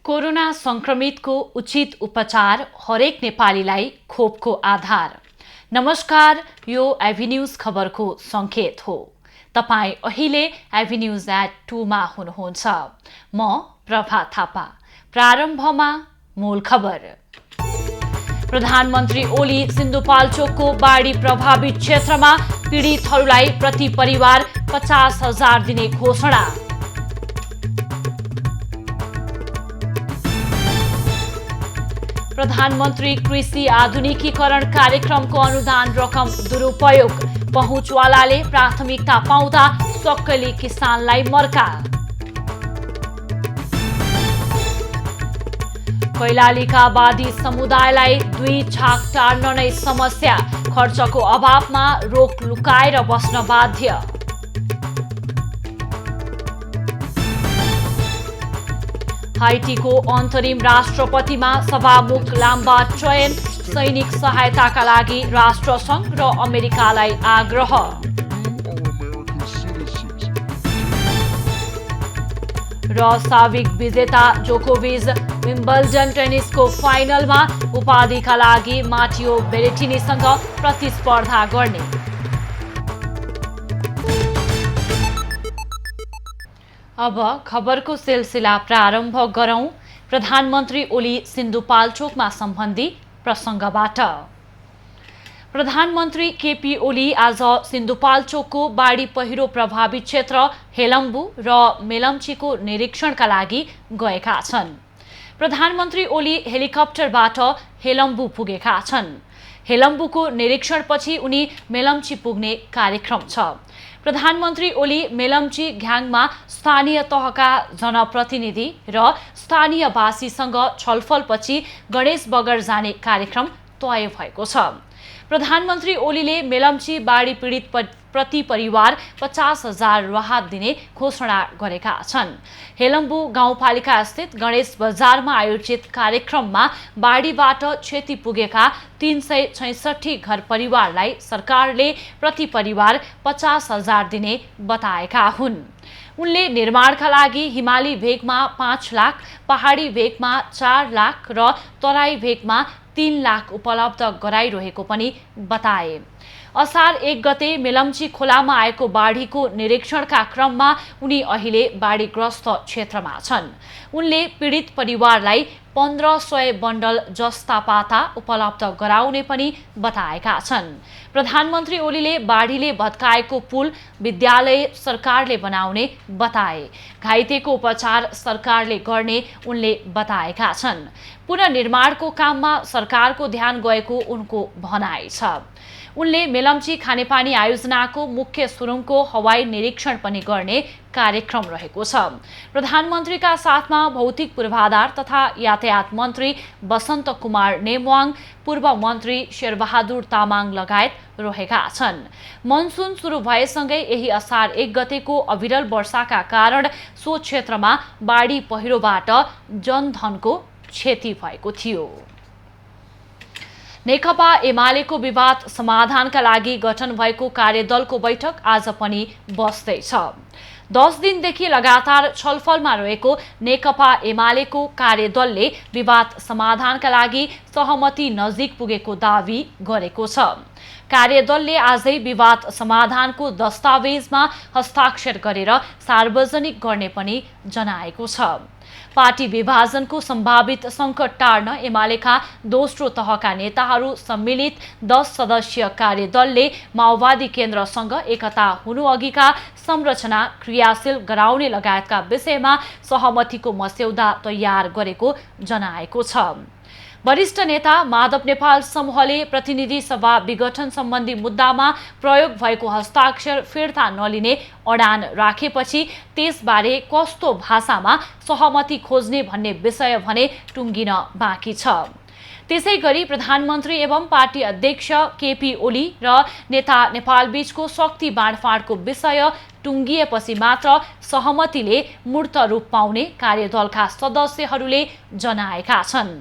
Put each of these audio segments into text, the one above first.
Corona संक्रमितको उचित उपचार हरेक नेपालीलाई खोपको आधार। नमस्कार, यो एभिन्यूज खबरको संकेत हो। तपाई अहिले एभिन्यूज@2 मा हुनुहुन्छ। म प्रभा थापा। प्रारम्भमा मूल खबर। प्रधानमन्त्री ओली सिन्धुपाल्चोकको बाढी प्रभावित क्षेत्रमा पीडितहरूलाई प्रति परिवार 50,000 दिने घोषणा। प्रधानमन्त्री कृषि आधुनिकीकरण कार्यक्रमको अनुदान रकम दुरुपयोग। पहुँचवालाले प्राथमिकता पाउँदा सक्कली किसानलाई मर्का। कैलालीका वादी समुदायलाई 2 छाक टार्न नै समस्या। खर्चको अभावमा रोक लुकाएर बस्न बाध्य। हाइटीको अन्तरिम राष्ट्रपतिमा सभामुख लाम्बा चयन। सैनिक सहायताका लागि राष्ट्रसङ्घ र अमेरिकालाई आग्रह। र साविक विजेता जोकोभिच विम्बल्डन टेनिसको फाइनलमा उपाधिका लागि माटियो बेरेटिनीसँग प्रतिस्पर्धा गर्ने। अब खबरको सिलसिला प्रारम्भ गरौं। प्रधानमन्त्री ओली सिन्धुपाल्चोकमा सम्बन्धी प्रसङ्गबाट। प्रधानमन्त्री केपी ओली आज सिन्धुपाल्चोकको बाढी पहिरो प्रभावित क्षेत्र हेलम्बु र मेलम्चीको निरीक्षणका लागि गएका छन्। प्रधानमन्त्री ओली हेलिकप्टरबाट हेलम्बु पुगेका छन्। हेलम्बुको निरीक्षणपछि उनी मेलम्ची पुग्ने कार्यक्रम छ। प्रधानमन्त्री ओली मेलम्ची घ्याङमा स्थानीय तहका जनप्रतिनिधि र स्थानीयवासीसँग छलफलपछि गणेश बगर जाने कार्यक्रम तय भएको छ। प्रधानमन्त्री ओलीले मेलम्ची बाढी पीडित प्रति परिवार 50,000 राहत दिने घोषणा गरेका छन्। हेलम्बु गाउँपालिका स्थित गणेश बजारमा आयोजित कार्यक्रममा बाढीबाट क्षति पुगेका 366 घर परिवारलाई सरकारले प्रति परिवार 50,000 दिने बताएका हुन्। उनले निर्माणका लागि हिमाली भेगमा 5 लाख, पहाडी भेगमा 4 लाख र तराई भेगमा 3 लाख उपलब्ध गराइरहेको पनि बताए। असार 1 गते मेलम्ची खोलामा आएको बाढीको निरीक्षणका क्रममा उनी अहिले बाढीग्रस्त क्षेत्रमा छन्। उनले पीडित परिवारलाई 1500 बन्डल जस्ता पाता उपलब्ध गराउने पनि बताएका छन्। प्रधानमन्त्री ओलीले बाढीले भत्काएको पुल, विद्यालय सरकारले बनाउने बताए। घाइतेको उपचार सरकारले गर्ने उनले बताएका छन्। पुनर्निर्माणको काममा सरकारको ध्यान गएको उनको भनाइ छ। उनले मेलम्ची खानेपानी आयोजनाको मुख्य सुरुङको हवाई निरीक्षण पनि गर्ने कार्यक्रम रहेको छ। प्रधानमन्त्रीका साथमा भौतिक पूर्वाधार तथा यातायात मन्त्री बसन्त कुमार नेमवाङ, पूर्व मन्त्री शेरबहादुर तामाङ लगायत रहेका छन्। मनसुन सुरु भएसँगै यही असार 1 गतेको अविरल वर्षाका कारण सो क्षेत्रमा बाढी पहिरोबाट जनधनको क्षति भएको थियो। नेकपा एमालेको विवाद समाधानका लागि गठन भएको कार्यदलको बैठक आज पनि बस्दैछ। 10 दिनदेखि लगातार छलफलमा रहेको नेकपा एमालेको कार्यदलले विवाद समाधानका लागि सहमति नजिक पुगेको दावी गरेको छ। कार्यदलले आजै विवाद समाधानको दस्तावेजमा हस्ताक्षर गरेर सार्वजनिक गर्ने पनि जनाएको छ। पार्टी विभाजनको सम्भावित सङ्कट टार्न एमालेका दोस्रो तहका नेताहरू सम्मिलित 10 सदस्यीय कार्यदलले माओवादी केन्द्रसँग एकता हुनुअघिका संरचना क्रियाशील गराउने लगायतका विषयमा सहमतिको मस्यौदा तयार गरेको जनाएको छ। वरिष्ठ नेता माधव नेपाल समूहले प्रतिनिधि सभा विघटन सम्बन्धी मुद्दामा प्रयोग भएको हस्ताक्षर फिर्ता नलिने अडान राखेपछि त्यसबारे कस्तो भाषामा सहमति खोज्ने भन्ने विषय भने टुङ्गिन बाँकी छ। त्यसैगरी प्रधानमन्त्री एवं पार्टी अध्यक्ष केपी ओली र नेता नेपालबीचको शक्ति बाँडफाँडको विषय टुङ्गिएपछि मात्र सहमतिले मूर्त रूप पाउने कार्यदलका सदस्यहरूले जनाएका छन्।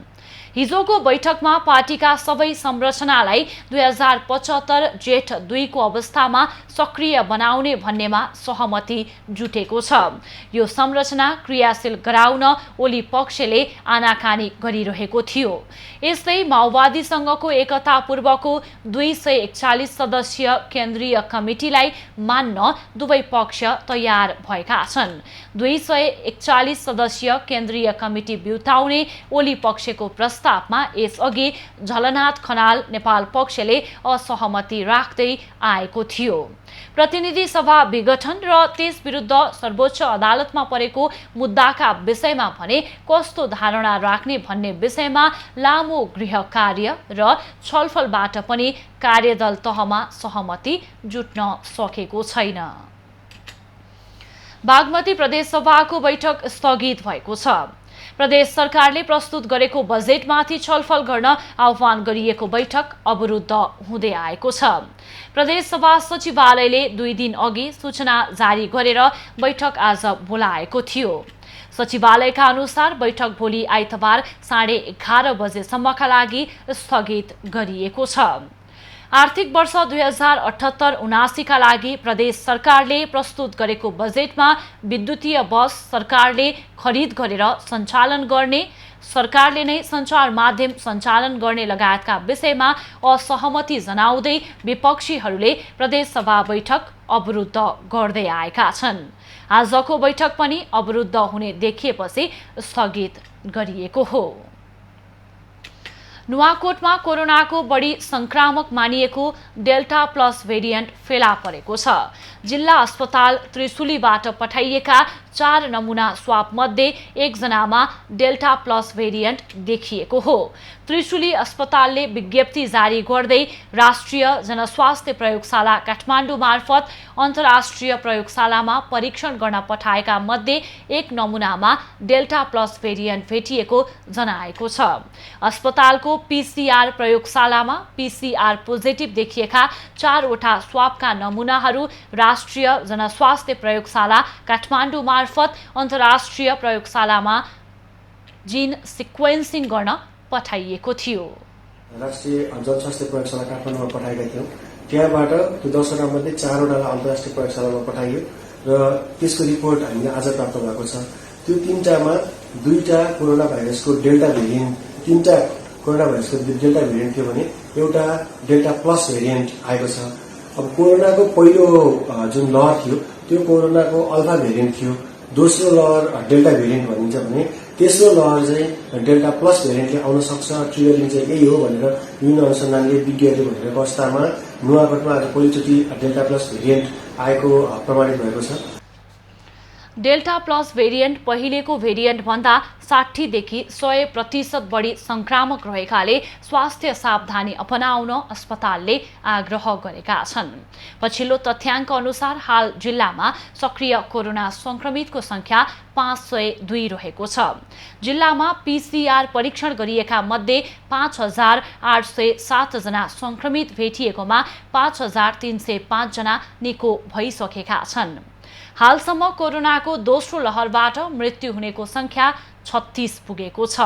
हिजोको बैठकमा पार्टीका सबै संरचनालाई 2075 जेठ 2 को अवस्थामा सक्रिय बनाउने भन्नेमा सहमति जुटेको छ। यो संरचना क्रियाशील गराउन ओली पक्षले आनाकानी गरिरहेको थियो। यस्तै माओवादीसँगको एकतापूर्वको 241 सदस्यीय केन्द्रीय कमिटीलाई मान्न दुवै पक्ष तयार भएका छन्। 241 सदस्यीय केन्द्रीय कमिटी बिउताउने ओली पक्षको प्रस्तावमा यसअघि झलनाथ खनाल नेपाल पक्षले असहमति राख्दै आएको थियो। प्रतिनिधि सभा विघटन र त्यस विरुद्ध सर्वोच्च अदालतमा परेको मुद्दाका विषयमा भने कस्तो धारणा राख्ने भन्ने विषयमा लामो गृह कार्य र छलफलबाट पनि कार्यदल तहमा सहमति जुट्न सकेको छैन। बागमती प्रदेशसभाको बैठक स्थगित भएको छ। प्रदेश सरकारले प्रस्तुत गरेको बजेटमाथि छलफल गर्न आह्वान गरिएको बैठक अवरुद्ध हुँदै आएको छ। प्रदेश सभा सचिवालयले 2 दिन अघि सूचना जारी गरेर बैठक आज बोलाएको थियो। सचिवालयका अनुसार बैठक भोलि आइतबार 11:30 बजेसम्मका लागि स्थगित गरिएको छ। आर्थिक वर्ष 2078-79 का लागि प्रदेश सरकारले प्रस्तुत गरेको बजेटमा विद्युतीय बस सरकारले खरिद गरेर सञ्चालन गर्ने, सरकारले नै सञ्चार माध्यम सञ्चालन गर्ने लगायतका विषयमा असहमति जनाउँदै विपक्षीहरूले प्रदेश सभा बैठक अवरुद्ध गर्दै आएका छन्। आजको बैठक पनि अवरुद्ध हुने देखिएपछि स्थगित गरिएको हो। नुवाकोटमा कोरोनाको बढी संक्रामक मानिएको डेल्टा प्लस भेरिएन्ट फेला परेको छ। जिल्ला अस्पताल त्रिशुलीबाट पठाइएका 4 नमुना स्वाब मध्ये 1 जनामा डेल्टा प्लस भेरिएन्ट देखिएको हो। त्रिशुली अस्पतालले विज्ञप्ति जारी गर्दै राष्ट्रिय जनस्वास्थ्य प्रयोगशाला काठमाडौँ मार्फत अन्तर्राष्ट्रिय प्रयोगशालामा परीक्षण गर्न पठाएका मध्ये 1 नमुनामा डेल्टा प्लस भेरिएन्ट भेटिएको जनाएको छ। अस्पतालको पीसीआर प्रयोगशालामा पीसीआर पोजिटिभ देखिएका 4 वटा स्वाबका नमुनाहरू राष्ट्रिय जनस्वास्थ्य प्रयोगशाला काठमाडौँ मार्फत अन्तर्राष्ट्रिय प्रयोगशालामा जीन सिक्वेन्सिङ गर्न पठाइएको थियो। राष्ट्रिय जनस्वास्थ्य प्रयोगशाला काठमाडौँमा पठाएका थियौँ। त्यहाँबाट त्यो 10 वटा मध्ये 4 वटालाई अन्तर्राष्ट्रिय प्रयोगशालामा पठाइयो र त्यसको रिपोर्ट हामीले आज प्राप्त भएको छ। त्यो 3टामा 2टा कोरोना भाइरसको डेल्टा भेरिएन्ट, 3टा कोरोना भाइरसको डेल्टा भेरिएन्ट थियो भने एउटा डेल्टा प्लस भेरिएन्ट आएको छ। अब कोरोनाको पहिलो जुन लहर थियो त्यो कोरोनाको अल्फा भेरिएन्ट थियो। दोस्रो लहर डेल्टा भेरिएन्ट भनिन्छ भने तेस्रो लहर चाहिँ डेल्टा प्लस भेरिएन्टले आउन सक्छ, ट्रिगरिङ चाहिँ यही हो भनेर विभिन्न अनुसन्धानले विज्ञहरूले भनेको अवस्थामा नुवाकोटमा आज पहिलोचोटि डेल्टा प्लस भेरिएन्ट आएको प्रमाणित भएको छ। डेल्टा प्लस भेरिएन्ट पहिलेको भेरिएन्ट भन्दा 60 देखि 100% बढी संक्रामक रहेकाले स्वास्थ्य सावधानी अपनाउन अस्पतालले आग्रह गरेका छन्। पछिल्लो तथ्याङ्क अनुसार हाल जिल्लामा सक्रिय कोरोना संक्रमितको संख्या 502 रहेको छ। जिल्लामा पीसीआर परीक्षण गरिएका मध्ये 5807 जना संक्रमित भेटिएकोमा 5305 जना निको भइसकेका छन्। हालसम्म कोरोनाको दोस्रो लहरबाट मृत्यु हुनेको संख्या 36 पुगेको छ।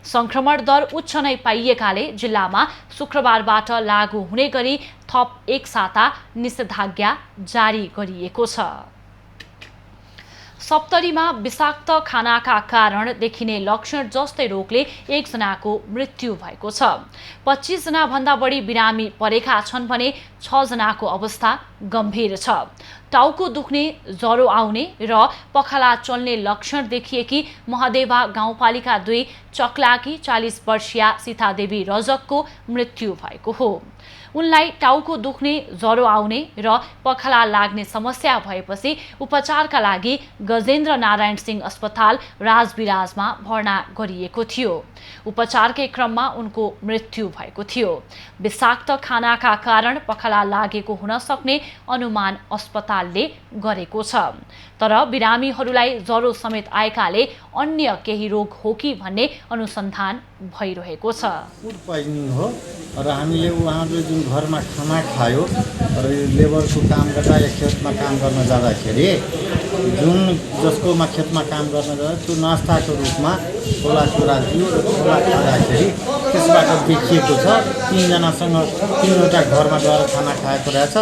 संक्रमण दर उच्च नै पाइएकाले जिल्लामा शुक्रबारबाट लागू हुने गरी थप 1 साता निषेधाज्ञा जारी गरिएको छ। सप्तरीमा विषाक्त खानाका कारण देखिने लक्षण जस्तै रोगले 1 जनाको मृत्यु भएको छ। 25 जना भन्दा बढी बिरामी परेका छन् भने 6 जनाको अवस्था गम्भीर छ। टाउको दुख्ने, ज्वरो आउने र पखाला चल्ने लक्षण देखिएकी महादेवा गाउँपालिका 2 चक्लाकी 40 वर्षीया सीतादेवी रजकको मृत्यु भएको हो। उनलाई टाउको दुख्ने, ज्वरो आउने र पखाला लाग्ने समस्या भएपछि उपचारका लागि गजेन्द्र नारायण सिंह अस्पताल राजविराजमा भर्ना गरिएको थियो। उपचारकै क्रममा उनको मृत्यु भएको थियो। विषाक्त खानाका कारण पखाला लागेको हुन सक्ने अनुमान अस्पतालले गरेको छ। तर बिरामीहरूलाई ज्वरो समेत आएकाले अन्य केही रोग हो कि भन्ने अनुसन्धान भइरहेको छ। फुड पोइजनिङ हो र हामीले उहाँले जुन घरमा खाना खायो र लेबरको काम गर्दा या खेतमा काम गर्न जाँदाखेरि जुन जसकोमा खेतमा काम गर्न जाँदा त्यो नास्ताको रूपमा छोला चुरा दियो र छोला खाँदाखेरि त्यसबाट देखिएको छ 3जनासँग 3वटा घरमा गएर खाना खाएको रहेछ।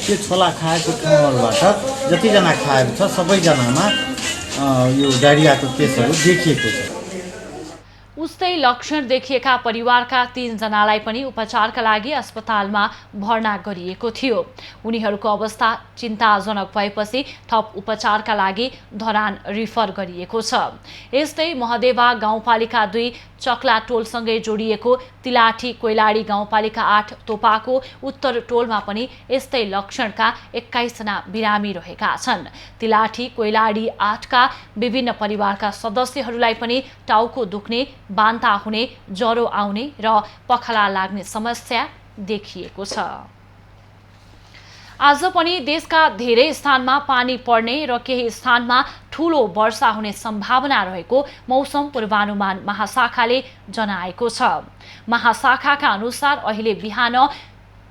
त्यो छोला खाएको ठाउँहरूबाट जतिजना खाएको छ सबैजनामा यो डायरियाको केसहरू देखिएको छ। उस्तै लक्षण देखिएका परिवारका 3 जनालाई पनि उपचारका लागि अस्पतालमा भर्ना गरिएको थियो। उनीहरूको अवस्था चिन्ताजनक भएपछि थप उपचारका लागि धरान रिफर गरिएको छ। यस्तै महदेवा गाउँपालिका 2 चक्ला टोलसँगै जोडिएको तिलाठी कोइलाडी गाउँपालिका 8 तोपाको उत्तर टोलमा पनि यस्तै लक्षणका 21 जना बिरामी रहेका छन्। तिलाठी कोइलाडी 8 का विभिन्न परिवारका सदस्यहरूलाई पनि टाउको दुख्ने, बान्ता हुने, ज्वरो आउने र पखाला लाग्ने समस्या देखिएको छ। आज पनि देशका धेरै स्थानमा पानी पर्ने र केही स्थानमा ठूलो वर्षा हुने सम्भावना रहेको मौसम पूर्वानुमान महाशाखाले जनाएको छ। महाशाखाका अनुसार अहिले बिहान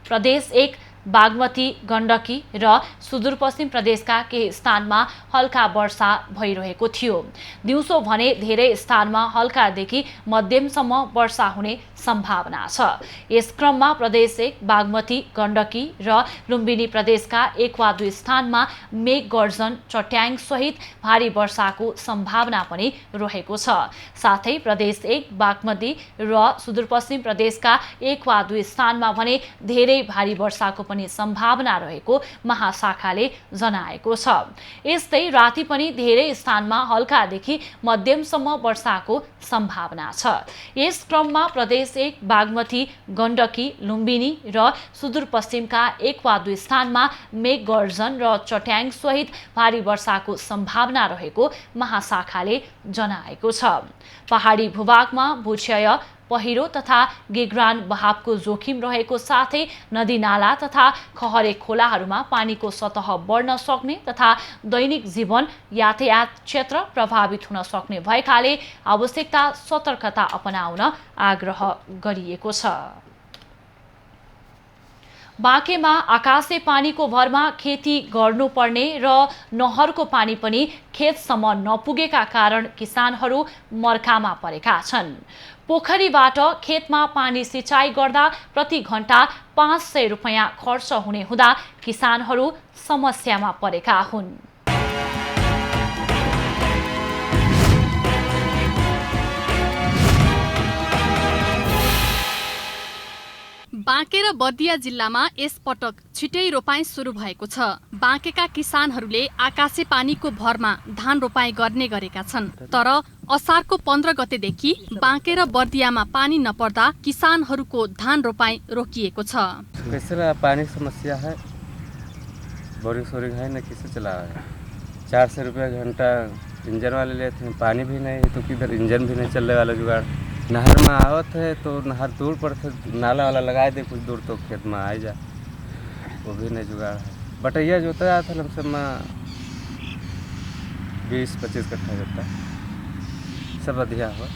प्रदेश 1 बागमती, गण्डकी र सुदूरपश्चिम प्रदेशका केही स्थानमा हल्का वर्षा भइरहेको थियो। दिउँसो भने धेरै स्थानमा हल्कादेखि मध्यमसम्म वर्षा हुने सम्भावना छ। यस क्रममा प्रदेश 1 बागमती, गण्डकी र लुम्बिनी प्रदेशका 1 वा 2 स्थानमा मेघ गर्जन, चट्याङ सहित भारी वर्षाको सम्भावना पनि रहेको छ। साथै प्रदेश 1 बागमती र सुदूरपश्चिम प्रदेशका 1 वा 2 स्थानमा भने धेरै भारी वर्षाको पनि सम्भावना रहेको महाशाखाले जनाएको छ। यस्तै राति पनि धेरै स्थानमा हल्कादेखि मध्यमसम्म वर्षाको सम्भावना छ। यस क्रममा प्रदेश 1 बागमती, गण्डकी, लुम्बिनी र सुदूरपश्चिमका 1 वा 2 स्थानमा मेघ गर्जन र चट्याङ सहित भारी वर्षाको सम्भावना रहेको महाशाखाले जनाएको छ। पहाडी भूभागमा भूक्षय, पहिरो तथा गिगरान बहावको जोखिम रहेको साथै नदी नाला तथा खहरे खोलाहरूमा पानीको सतह बढ्न सक्ने तथा दैनिक जीवन यातायात क्षेत्र प्रभावित हुन सक्ने भएकाले आवश्यकता सतर्कता अपनाउन आग्रह गरिएको छ। बाँकेमा आकाशे पानीको भरमा खेती गर्नुपर्ने र नहरको पानी पनि खेतसम्म नपुगेका कारण किसानहरू मर्कामा परेका छन्। पोखरीबाट खेतमा पानी सिँचाइ गर्दा प्रति घण्टा 500 रुपैयाँ खर्च हुने हुँदा किसानहरू समस्यामा परेका हुन्। बाँके र बर्दिया जिल्लामा यसपटक छिटै रोपाइँ सुरु भएको छ। बाँकेका किसानहरूले आकाशे पानीको भरमा धान रोपाइँ गर्ने गरेका छन्, तर असारको 15 गतेदेखि बाँके र बर्दियामा पानी नपर्दा किसानहरूको धान रोपाइँ रोकिएको छ। कैसे पानी समस्या है, बोरिंग सोरिंग है न, किसे चला है। 400 रुपया घंटा इंजन वाले लेते हैं, पानी भी नहीं है तो किधर इंजन भी नहीं चलने वाला जुगाड़। नहर में आवत है तो नहर दूर पर थे, नाला वाला लगाए दे कुछ दूर तो खेत में आ जा, वो भी नहीं जुगाड़ है। बटैया जोता था लमसम 20-25 कट्ठा जोता, सब अधिया हो।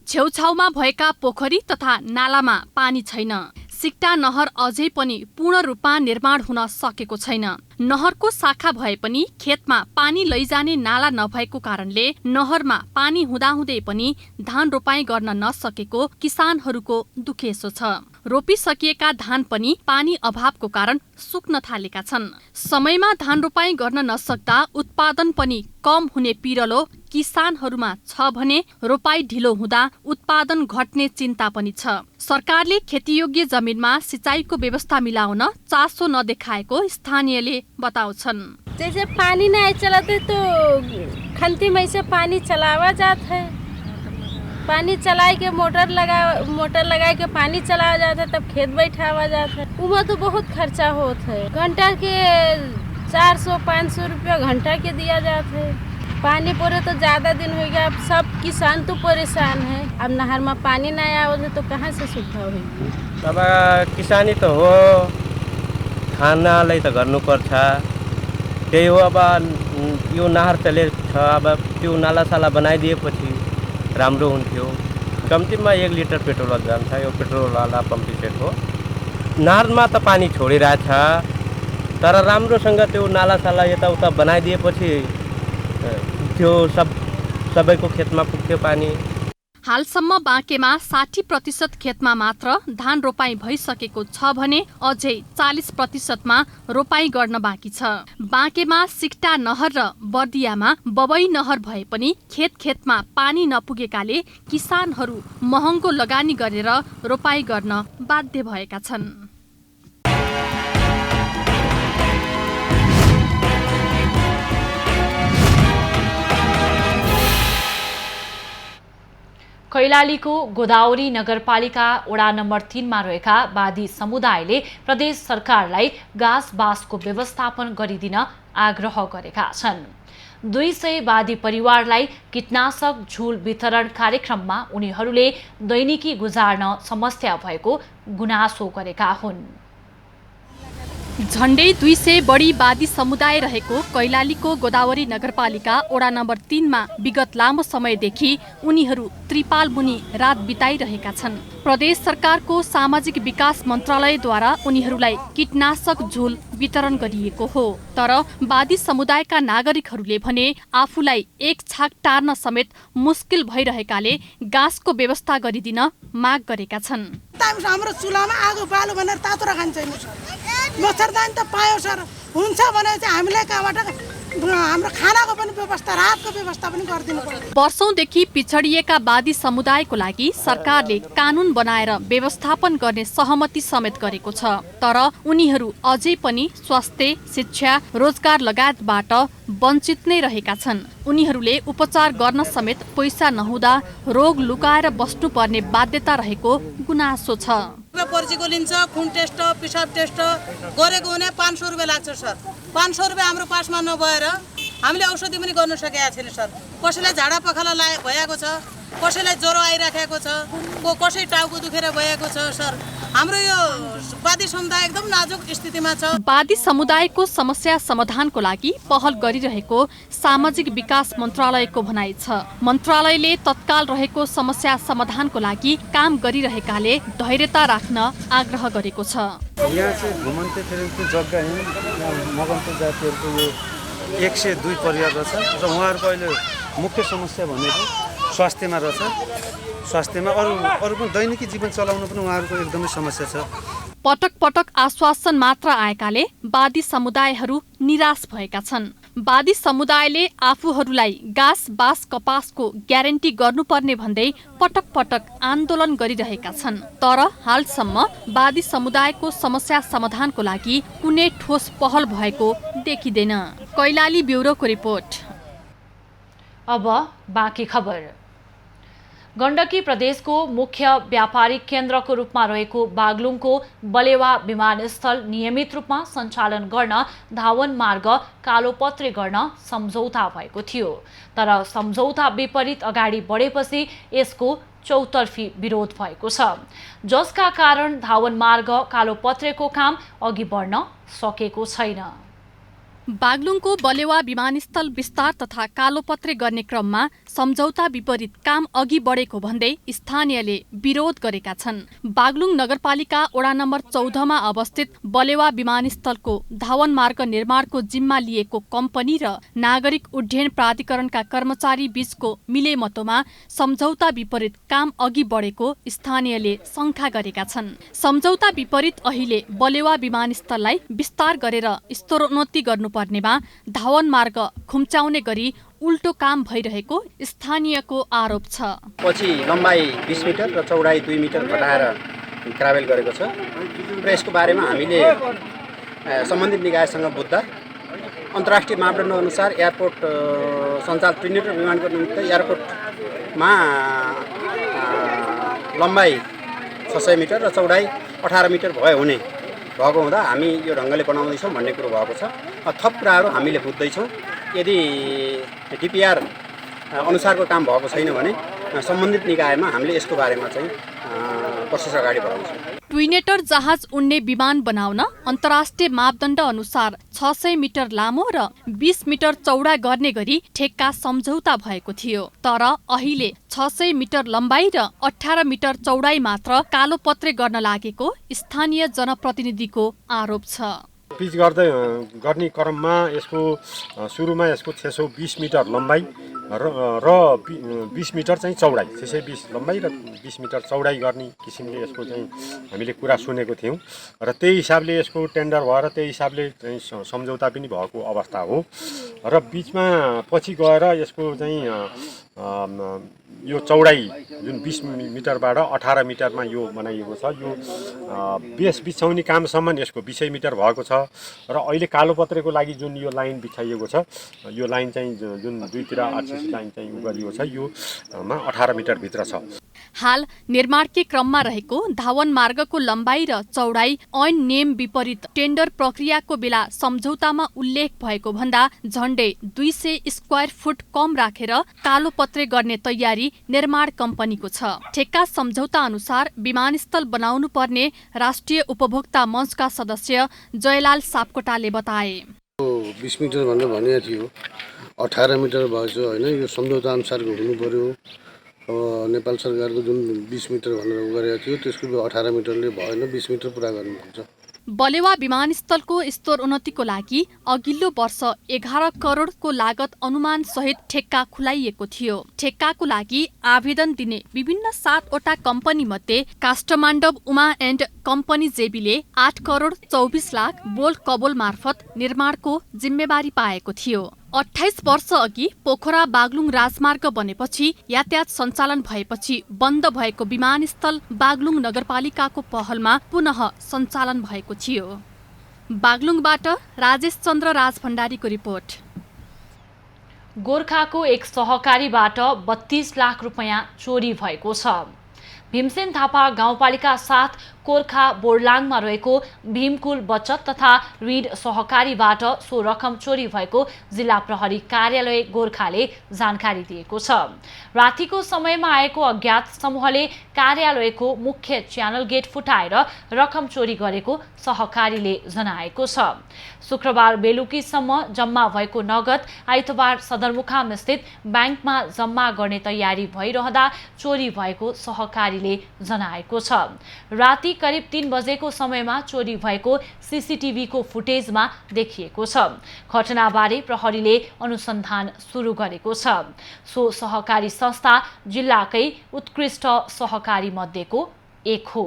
छेउछाउमा भएका पोखरी तथा नालामा पानी छैन। सिक्टा नहर अझै पनि पूर्ण रूपमा निर्माण हुन सकेको छैन। नहरको शाखा भए पनि खेतमा पानी लैजाने नाला नभएको कारणले नहरमा पानी हुँदाहुँदै पनि धान रोपाइँ गर्न नसकेको किसानहरूको दुखेसो छ। रोपिसकिएका धान पनि पानी अभावको कारण सुक्न थालेका छन्। समयमा धान रोपाइँ गर्न नसक्दा उत्पादन पनि कम हुने पिरलो किसानहरूमा छ भने रोपाइँ ढिलो हुँदा उत्पादन घट्ने चिन्ता पनि छ। सरकारले खेतीयोग्य जमिनमा सिंचाईको व्यवस्था मिलाउन चासो नदेखाएको स्थानीयले बताउँछन्। जैसे पानी नहीं चलाते तो खंती में से पानी चलावा जाता है, पानी चलाए के मोटर लगा के पानी चलाया जाता है, तब खेत बैठावा जाता है। उमा तो बहुत खर्चा होता है, घंटा के 400-500 रुपया घंटा के दिया जाता है। पानी पूरे तो ज़्यादा दिन हो गया, अब सब किसान तो परेशान है। अब नहर में पानी नहीं आवे तो कहाँ से सुविधा होगी। अब किसानी तो हो, खानालाई त गर्नुपर्छ, त्यही हो। अब यो नहर चले छ, अब त्यो नालासाला बनाइदिएपछि राम्रो हुन्थ्यो। कम्तीमा 1 लिटर पेट्रोल जान्छ, यो पेट्रोलवाला पम्पी सेट हो। नहरमा त पानी छोडिरहेछ, तर राम्रोसँग त्यो नालासाला यताउता बनाइदिएपछि पुग्थ्यो, सबैको खेतमा पुग्थ्यो पानी। हालसम्म बाँकेमा 60% खेतमा मात्र धान रोपाई भइसकेको छ भने अझै 40%मा रोपाई गर्न बाँकी छ। बाँकेमा सिक्टा नहर र बर्दियामा बबई नहर भए पनि खेतमा पानी नपुगेकाले किसानहरू महँगो लगानी गरेर रोपाई गर्न बाध्य भएका छन्। कैलालीको गोदावरी नगरपालिका वडा नम्बर 3 मा रहेका वादी समुदायले प्रदेश सरकारलाई घाँस बाँसको व्यवस्थापन गरिदिन आग्रह गरेका छन्। 200 वादी परिवारलाई कीटनाशक झुल वितरण कार्यक्रममा उनीहरूले दैनिकी गुजार्न समस्या भएको गुनासो गरेका हुन्। झण्डै 200 बढी वादी समुदाय रहेको कैलालीको गोदावरी नगरपालिका वडा नम्बर 3 मा विगत लामो समयदेखि उनीहरू त्रिपाल मुनि रात बिताइरहेका छन्। प्रदेश सरकारको सामाजिक विकास मन्त्रालयद्वारा उनीहरूलाई कीटनाशक झुल वितरण गरिएको हो, तर वादी समुदायका नागरिकहरूले भने आफूलाई एक छाक टार्न समेत मुस्किल भइरहेकाले घाँसको व्यवस्था गरिदिन माग गरेका छन्। हाम्रो चुलामा आगो बाल्यो भनेर तातो खान्छ मच्छरदानी त पायो सर, हुन्छ भने चाहिँ हामीले कहाँबाट हाम्रो खानाको पनि व्यवस्था, रातको व्यवस्था पनि गरिदिनु पर्यो। वर्षौंदेखि पिछडिएका वादी समुदायको लागि सरकारले कानून बनाएर व्यवस्थापन गर्ने सहमति समेत गरेको छ, तर उनीहरू अझै पनि स्वास्थ्य, शिक्षा, रोजगार लगायतबाट वञ्चित नै रहेका छन्। उनीहरूले उपचार गर्न समेत पैसा नहुँदा रोग लुकाएर बस्नुपर्ने बाध्यता रहेको गुनासो छ। पर्चीको लिन्छ, खुन टेस्ट, पिसाब टेस्ट गरेको हुने 500 रुपियाँ लाग्छ सर। 500 रुपियाँ हाम्रो पासमा नभएर हामीले औषधि पनि गर्न सकेका छैन सर। कसैलाई झाडा पखाला भएको छ, कसैलाई ज्वरो आइराखेको छ, कसै टाउको दुखेर भएको छ सर। हाम्रो यो वादी समुदाय एकदम नाजुक स्थितिमा छ। वादी समुदायको समस्या समाधानको लागि पहल गरिरहेको सामाजिक विकास मन्त्रालयको भनाइ छ। मन्त्रालयले तत्काल रहेको समस्या समाधानको लागि काम गरिरहेकाले धैर्यता राख्न आग्रह गरेको छ। यहाँ चाहिँ घुमन्ते फेरेन्ते जग्गा मगन्ते जातिहरूको यो 102 परिवार रहेछ र उहाँहरूको अहिले मुख्य समस्या भनेको स्वास्थ्यमा रहेछ। स्वास्थ्यमा अरू पनि दैनिकी जीवन चलाउनु पनि उहाँहरूको एकदमै समस्या छ। पटक पटक आश्वासन मात्र आएकाले वादी समुदायहरू निराश भएका छन्। वादी समुदायले आफूहरूलाई घाँस बाँस कपासको ग्यारेन्टी गर्नुपर्ने भन्दै पटक पटक आन्दोलन गरिरहेका छन्, तर हालसम्म वादी समुदायको समस्या समाधानको लागि कुनै ठोस पहल भएको देखिँदैन। कैलाली ब्युरोको रिपोर्ट। अब बाँकी खबर। गण्डकी प्रदेशको मुख्य व्यापारिक केन्द्रको रूपमा रहेको बागलुङको बलेवा विमानस्थल नियमित रूपमा सञ्चालन गर्न धावन मार्ग कालोपत्रे गर्न सम्झौता भएको थियो, तर सम्झौता विपरीत अगाडि बढेपछि यसको चौतर्फी विरोध भएको छ, जसका कारण धावन मार्ग कालोपत्रेको काम अघि बढ्न सकेको छैन। बागलुङको बलेवा विमानस्थल विस्तार तथा कालोपत्रे गर्ने क्रममा सम्झौता विपरीत काम अघि बढेको भन्दै स्थानीयले विरोध गरेका छन्। बागलुङ नगरपालिका वडा नम्बर 14 मा अवस्थित बलेवा विमानस्थलको धावन मार्ग निर्माणको जिम्मा लिएको कम्पनी र नागरिक उड्डयन प्राधिकरणका कर्मचारी बीचको मिलेमतोमा सम्झौता विपरीत काम अघि बढेको स्थानीयले शंका गरेका छन्। सम्झौता विपरीत अहिले बलेवा विमानस्थललाई विस्तार गरेर स्तरोन्नति गर्नुपर्नेमा धावन मार्ग खुम्चाउने गरी उल्टो काम भइरहेको स्थानीयको आरोप छ। पछि लम्बाइ 20 मिटर र चौडाइ 2 मिटर घटाएर ट्राभल गरेको छ र यसको बारेमा हामीले सम्बन्धित निकायसँग बुझ्दा अन्तर्राष्ट्रिय मापदण्ड अनुसार एयरपोर्ट सञ्चालन त्रिनेत्र विमानको निमित्त एयरपोर्टमा लम्बाइ 600 मिटर र चौडाइ 18 मिटर भएको हुँदा हामी यो ढङ्गले बनाउँदैछौँ भन्ने कुरो भएको छ। थप कुराहरू हामीले बुझ्दैछौँ। यदि डिपिआर अनुसारको काम भएको छैन भने सम्बन्धित निकायमा हामीले यसको बारेमा चाहिँ प्रोसेस अगाडि बढाउँछौँ। ट्विनेटर जहाज उड्ने विमान बनाउन अन्तर्राष्ट्रिय मापदण्ड अनुसार 600 मिटर लामो र 20 मिटर चौडा गर्ने गरी ठेक्का सम्झौता भएको थियो, तर अहिले 600 मिटर लम्बाइ र 18 मिटर चौडाइ मात्र कालोपत्रे गर्न लागेको स्थानीय जनप्रतिनिधिको आरोप छ। पिच गर्ने क्रममा यसको सुरुमा यसको 620 मिटर लम्बाइ र 20 मिटर चाहिँ चौडाइ, 620 लम्बाइ र 20 मिटर चौडाइ गर्ने किसिमले यसको चाहिँ हामीले कुरा सुनेको थियौँ र त्यही हिसाबले यसको टेन्डर भएर त्यही हिसाबले चाहिँ सम्झौता पनि भएको अवस्था हो र बिचमा पछि गएर यसको चाहिँ यो चौडाइ जुन 20 मिटरबाट 18 मिटरमा यो बनाइएको छ। यो बेस बिछाउने कामसम्म यसको 20 मिटर भएको छ र अहिले कालोपत्रेको लागि जुन यो लाइन बिछाइएको छ, यो लाइन चाहिँ जुन दुईतिर आरसीसी लाइन चाहिँ गरिएको छ, यो 18 मिटर भित्र छ। हाल निर्माणकै क्रममा रहेको धावन मार्गको लम्बाइ र चौडाइ ऐन नियम विपरीत टेन्डर प्रक्रियाको बेला सम्झौतामा उल्लेख भएको भन्दा झण्डै 200 स्क्वायर फुट कम राखेर कालोपत्रे गर्ने तयारी निर्माण कम्पनीको छ। ठेक्का सम्झौता अनुसार विमानस्थल बनाउनु पर्ने राष्ट्रिय उपभोक्ता मञ्चका सदस्य जयलाल सापकोटाले बताए। 20 मिटर भनेर भनेको थियो, 18 मिटर भएछ होइन। यो सम्झौता अनुसारको हुनु पर्यो। अब नेपाल सरकारको जुन 20 मिटर भनेर गरेको थियो त्यसको 18 मिटरले भएन, 20 मिटर पुरा गर्नुपर्छ। बलेवा विमानस्थलको स्तर उन्नतिको लागि अघिल्लो वर्ष 11 करोडको लागत अनुमान सहित ठेक्का खुलाइएको थियो। ठेक्काको लागि आवेदन दिने विभिन्न 7वटा कम्पनी मध्ये काष्ठमाण्डव उमा एन्ड कम्पनी जेबीले 8 करोड 24 लाख बोल कबोल मार्फत निर्माणको जिम्मेवारी पाएको थियो। 28 वर्ष अघि पोखरा बागलुङ राजमार्ग बनेपछि यातायात सञ्चालन भएपछि बन्द भएको विमानस्थल बागलुङ नगरपालिकाको पहलमा पुनः सञ्चालन भएको थियो। बागलुङबाट राजेश चन्द्र राजभण्डारीको रिपोर्ट। गोर्खाको एक सहकारीबाट 32 लाख रुपैयाँ चोरी भएको छ। भीमसेन थापा गाउँपालिका 7 कोर्खा बोर्लाङमा रहेको भीमकुल बचत तथा ऋण सहकारीबाट सो रकम चोरी भएको जिल्ला प्रहरी कार्यालय गोर्खाले जानकारी दिएको छ। रातिको समयमा आएको अज्ञात समूहले कार्यालयको मुख्य च्यानल गेट फुटाएर रकम चोरी गरेको सहकारीले जनाएको छ। शुक्रबार बेलुकीसम्म जम्मा भएको नगद आइतबार सदरमुकाम स्थित ब्याङ्कमा जम्मा गर्ने तयारी भइरहँदा चोरी भएको सहकारीले जनाएको छ। राति करिब 3 बजेको समयमा चोरी भएको सीसीटीभीको फुटेजमा देखिएको छ। घटनाबारे प्रहरीले अनुसन्धान सुरु गरेको छ। सो सहकारी संस्था जिल्लाकै उत्कृष्ट सहकारी मध्येको एक हो।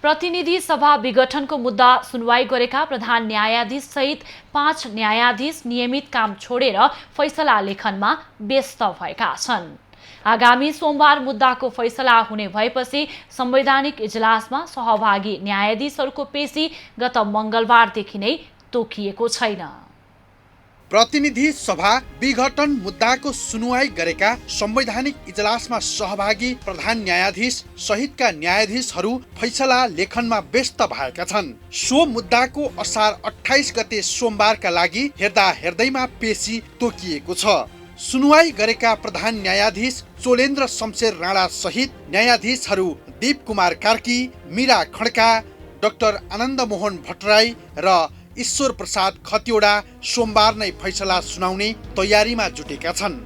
प्रतिनिधि सभा विघटनको मुद्दा सुनवाई गरेका प्रधान न्यायाधीश सहित 5 न्यायाधीश नियमित काम छोडेर फैसला लेखनमा व्यस्त भएका छन्। आगामी सोमबार मुद्दाको फैसला हुने भएपछि संवैधानिक इजलासमा सहभागी न्यायाधीशहरूको पेशी गत मंगलबारदेखि नै तोकिएको छैन। प्रतिनिधि सभा विघटन मुद्दाको सुनवाई गरेका संवैधानिक इजलासमा सहभागी प्रधान न्यायाधीश सहितका न्यायाधीशहरू फैसला लेखनमा व्यस्त भएका छन्। सो मुद्दाको असार 28 गते सोमबारका लागि हेर्दा हेर्दैमा पेशी तोकिएको छ। सुनवाई गरेका प्रधान न्यायाधीश चोलेन्द्र शमशेर राणा सहित न्यायाधीशहरू दीप कुमार कार्की, मीरा खड्का, डाक्टर आनन्द मोहन भट्टराई र ईश्वर प्रसाद खतिवडा सोमबार नै फैसला सुनाउने तयारीमा जुटेका छन्।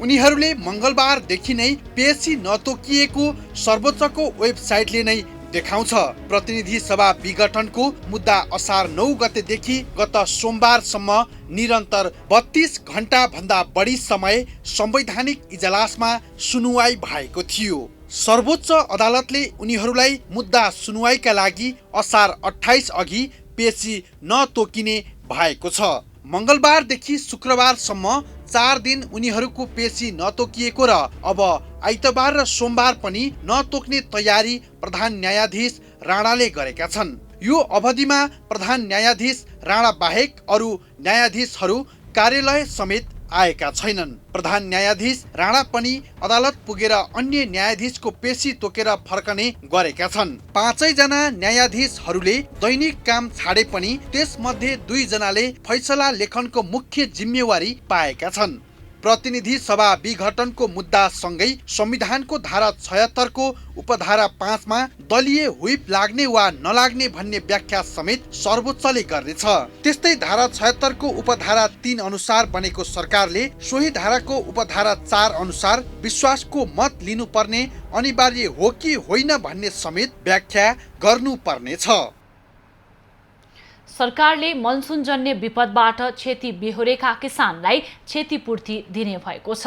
उनीहरूले मंगलबारदेखि नै पेशी नतोकिएको सर्वोच्चको वेबसाइटले नै देखाउँछ। प्रतिनिधि सभा विघटनको मुद्दा असार 9 गतेदेखि गत सोमबारसम्म निरन्तर 32 घण्टा भन्दा बढी समय संवैधानिक इजलासमा सुनवाई भएको थियो। सर्वोच्च अदालतले उनीहरूलाई मुद्दा सुनवाईका लागि असार 28 अघि पेशी नतोकिने भएको छ। मंगलबारदेखि शुक्रबारसम्म 4 दिन उनीहरूको पेशी नतोकिएको र अब आइतबार र सोमबार पनि नतोक्ने तयारी प्रधान न्यायाधीश राणाले गरेका छन्। यो अवधिमा प्रधान न्यायाधीश राणा बाहेक अरू न्यायाधीशहरू कार्यालय समेत आएका छैनन्। प्रधान न्यायाधीश राणा पनि अदालत पुगेर अन्य न्यायाधीशको पेशी तोकेर फर्कने गरेका छन्। 5 जना न्यायाधीशहरूले दैनिक काम छाडे पनि त्यसमध्ये 2 जनाले फैसला लेखनको मुख्य जिम्मेवारी पाएका छन्। प्रतिनिधि सभा विघटनको मुद्दा सँगै संविधानको धारा 76 को उपधारा 5 मा दलीय हुइप लाग्ने वा नलाग्ने भन्ने व्याख्या समेत सर्वोच्चले गर्नेछ। त्यस्तै धारा 76 को उपधारा 3 अनुसार बनेको सरकारले सोही धाराको उपधारा 4 अनुसार विश्वासको मत लिनुपर्ने अनिवार्य हो कि होइन भन्ने समेत व्याख्या गर्नुपर्नेछ। सरकारले मनसुनजन्य विपदबाट क्षति बेहोरेका किसानलाई क्षतिपूर्ति दिने भएको छ।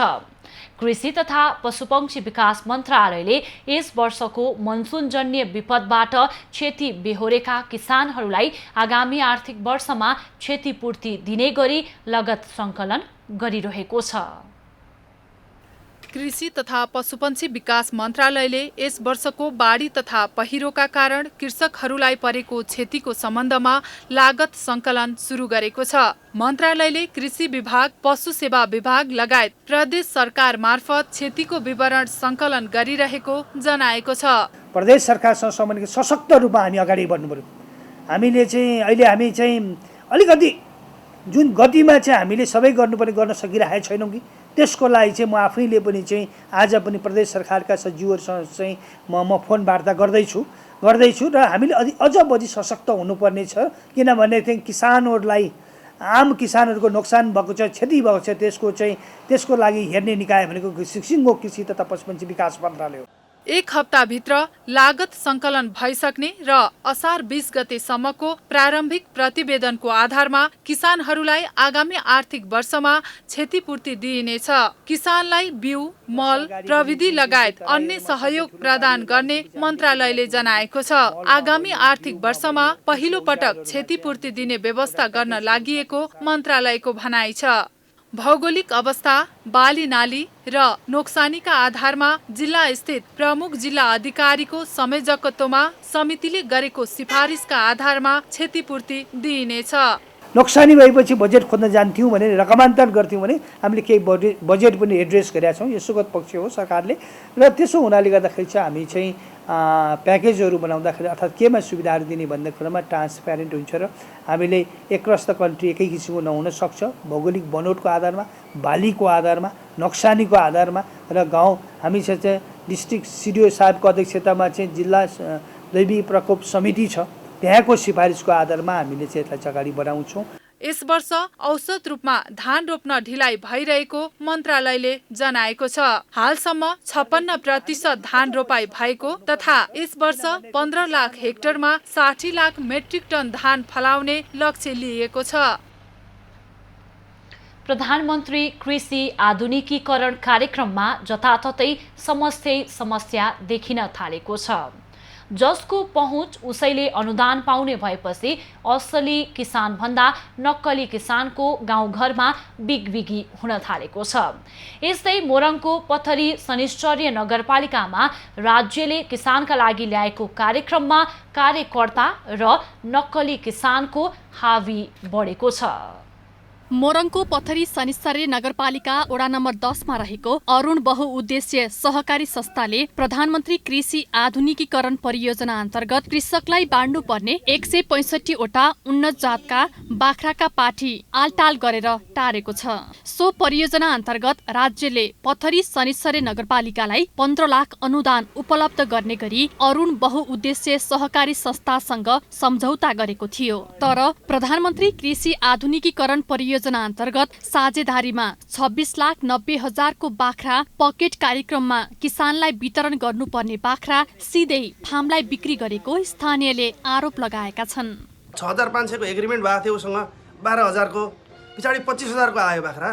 कृषि तथा पशुपक्षी विकास मन्त्रालयले यस वर्षको मनसुनजन्य विपदबाट क्षति बेहोरेका किसानहरूलाई आगामी आर्थिक वर्षमा क्षतिपूर्ति दिने गरी लगत सङ्कलन गरिरहेको छ। कृषि तथा पशुपन्छी विकास मन्त्रालयले यस वर्षको बाढी तथा पहिरोका कारण कृषकहरूलाई परेको क्षतिको सम्बन्धमा लागत सङ्कलन सुरु गरेको छ। मन्त्रालयले कृषि विभाग, पशु सेवा विभाग लगायत प्रदेश सरकार मार्फत क्षतिको विवरण सङ्कलन गरिरहेको जनाएको छ। प्रदेश सरकारसँग सम्बन्धित सशक्त रूपमा हामी अगाडि बढ्नु पर्यो। हामीले चाहिँ अहिले हामी चाहिँ अलिकति जुन गतिमा चाहिँ हामीले सबै गर्नुपर्ने गर्न सकिरहेका छैनौँ कि त्यसको लागि चाहिँ म आफैले पनि चाहिँ आज पनि प्रदेश सरकारका सचिवहरूसँग चाहिँ म फोन वार्ता गर्दैछु र हामीले अझ बढी सशक्त हुनुपर्ने छ। किनभने चाहिँ किसानहरूलाई, आम किसानहरूको नोक्सान भएको छ, क्षति भएको छ, त्यसको लागि हेर्ने निकाय भनेको सिङ्गो कृषि तथा पशुपन्छी विकास मन्त्रालय हो। एक हप्ताभित्र लागत सङ्कलन भइसक्ने र असार 20 गतेसम्मको प्रारम्भिक प्रतिवेदनको आधारमा किसानहरूलाई आगामी आर्थिक वर्षमा क्षतिपूर्ति दिइनेछ। किसानलाई बिउ, मल, प्रविधि लगायत अन्य सहयोग प्रदान गर्ने मन्त्रालयले जनाएको छ। आगामी आर्थिक वर्षमा पहिलो पटक क्षतिपूर्ति दिने व्यवस्था गर्न लागि मन्त्रालयको भनाइ छ। भौगोलिक अवस्था, बाली नाली र नोक्सानीका आधारमा जिल्ला स्थित प्रमुख जिल्ला अधिकारीको संयोजकत्वमा समितिले गरेको सिफारिसका आधारमा क्षतिपूर्ति दिइनेछ। नोक्सानी भएपछि बजेट खोज्न जान्थ्यौँ भने, रकमान्तर गर्थ्यौँ भने हामीले केही बजेट पनि एड्रेस गरेका छौँ। यो सुगत पक्ष हो सरकारले, र त्यसो हुनाले गर्दाखेरि चाहिँ हामी चाहिँ प्याकेजहरू बनाउँदाखेरि अर्थात् केमा सुविधाहरू दिने भन्ने कुरामा ट्रान्सप्यारेन्ट हुन्छ र हामीले एकरस कन्ट्री एकै किसिमको नहुन सक्छ। भौगोलिक बनोटको आधारमा, बालीको आधारमा, नोक्सानीको आधारमा र गाउँ हामी चाहिँ डिस्ट्रिक्ट सिडिओ साहबको अध्यक्षतामा चाहिँ जिल्ला दैवी प्रकोप समिति छ, त्यहाँको सिफारिसको आधारमा हामीले चाहिँ यसलाई अगाडि बढाउँछौँ। यस वर्ष औसत रूपमा धान रोप्न ढिलाइ भइरहेको मन्त्रालयले जनाएको छ। हालसम्म 56% धान रोपाई भएको तथा यस वर्ष 15 लाख हेक्टरमा 60 लाख मेट्रिक टन धान फलाउने लक्ष्य लिएको छ। प्रधानमन्त्री कृषि आधुनिकीकरण कार्यक्रममा जताततै समस्या देखिन थालेको छ, जसको पहुँच उसैले अनुदान पाउने भएपछि असली किसान भन्दा नक्कली किसानको गाउँघरमा बिगबिगी हुन थालेको छ। यस्तै मोरङको पथरी शनिश्चर्य नगरपालिकामा राज्यले किसानका लागि ल्याएको कार्यक्रममा कार्यकर्ता र नक्कली किसानको हावी बढेको छ। मोरङको पथरी शनिश्चर्य नगरपालिका वडा नम्बर 10 मा रहेको अरुण बहुउद्देश्य सहकारी संस्थाले प्रधानमन्त्री कृषि आधुनिकीकरण परियोजना अन्तर्गत कृषकलाई बाँड्नु पर्ने 165 वटा उन्नत जातका बाख्राका पाठी आलटाल गरेर टारेको छ। सो परियोजना अन्तर्गत राज्यले पथरी शनिश्चर्य नगरपालिकालाई 15 लाख अनुदान उपलब्ध गर्ने गरी अरुण बहुउद्देश्य सहकारी संस्थासँग सम्झौता गरेको थियो। तर प्रधानमन्त्री कृषि आधुनिकीकरण परियोजना अन्तर्गत साझेदारीमा 26,90,000 को बाख्रा पकेट कार्यक्रममा किसानलाई वितरण गर्नुपर्ने बाख्रा सिधै फार्मलाई बिक्री गरेको स्थानीयले आरोप लगाएका छन्। 6,500 को एग्रिमेन्ट भएको थियो उसँग, 12,000 को पछाडि 25,000 को आयो बाख्रा।